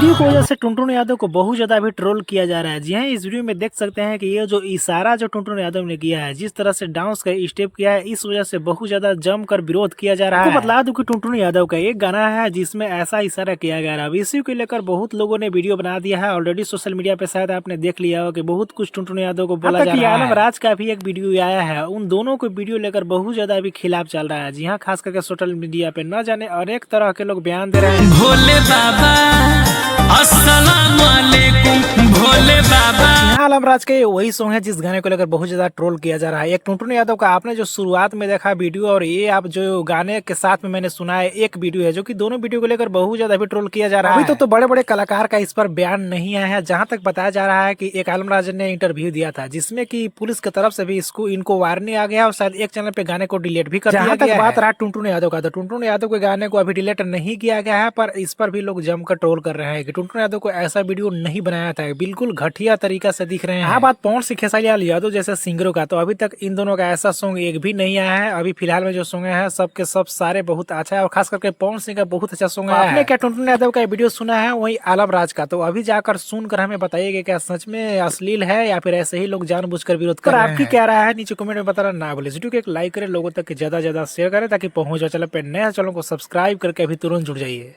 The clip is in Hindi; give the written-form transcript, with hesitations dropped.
वीडियो की वजह से टुनटुन यादव को बहुत ज्यादा अभी ट्रोल किया जा रहा है। जी हाँ, इस वीडियो में देख सकते हैं कि ये जो इशारा जो टुनटुन यादव ने किया है, जिस तरह से डांस का स्टेप किया है, इस वजह से बहुत ज्यादा जमकर विरोध किया जा रहा है। आपको बतला दूं कि टुनटुन यादव का एक गाना है जिसमें ऐसा इशारा किया गया है। अब इसी को लेकर बहुत लोगों ने वीडियो बना दिया है। ऑलरेडी सोशल मीडिया पे शायद आपने देख लिया हो कि बहुत कुछ टुनटुन यादव को बोला जा रहा है। आलम राज का भी एक वीडियो आया है, उन दोनों को वीडियो लेकर बहुत ज्यादा अभी खिलाफ चल रहा है। जी हाँ, खास करके सोशल मीडिया पे न जाने अनेक तरह के लोग बयान दे रहे हैं। भोले बाबा अस्सलाम वालेकुम भोले बाबा। आलम राज का ये वही सॉन्ग है जिस गाने को लेकर बहुत ज्यादा ट्रोल किया जा रहा है। एक टुनटुन यादव का आपने जो शुरुआत में देखा वीडियो और ये आप जो गाने के साथ में मैंने सुना है एक वीडियो है, जो कि दोनों वीडियो को लेकर बहुत ज्यादा भी ट्रोल किया जा रहा है। अभी तो बड़े बड़े कलाकार का इस पर बयान नहीं आया है। जहां तक बताया जा रहा है कि एक आलम राज ने इंटरव्यू दिया था जिसमें कि पुलिस की तरफ से भी इनको वार्निंग आ गया और शायद एक चैनल पे गाने को डिलीट भी कर दिया गया। बात रहा टुनटुन यादव का, तो टुनटुन यादव के गाने को अभी डिलीट नहीं किया गया है, पर इस पर भी लोग जमकर ट्रोल कर रहे हैं कि टुनटुन यादव को ऐसा वीडियो नहीं बनाया था, बिल्कुल घटिया तरीका से दिख रहे हैं। बात पवन सिंह खेसारी यादव जैसे सिंगरों का, तो अभी तक इन दोनों का ऐसा सॉन्ग एक भी नहीं आया है। अभी फिलहाल में जो सॉन्ग है सब के सब सारे बहुत अच्छा है और खास करके पवन सिंह का बहुत अच्छा सॉन्ग है। आपने क्या टुनटुन यादव का वीडियो सुना है? वही आलम राज का, तो अभी जाकर सुनकर हमें बताइएगा क्या सच में अश्लील है या फिर ऐसे ही लोग जानबूझकर विरोध कर रहे हैं। आपकी क्या राय है नीचे कमेंट में बताना ना भूले। वीडियो को एक लाइक करें, लोगों तक ज्यादा शेयर करें ताकि पहुंच जाए। चैनल पे नया, चैनल को सब्सक्राइब करके अभी तुरंत जुड़ जाइए।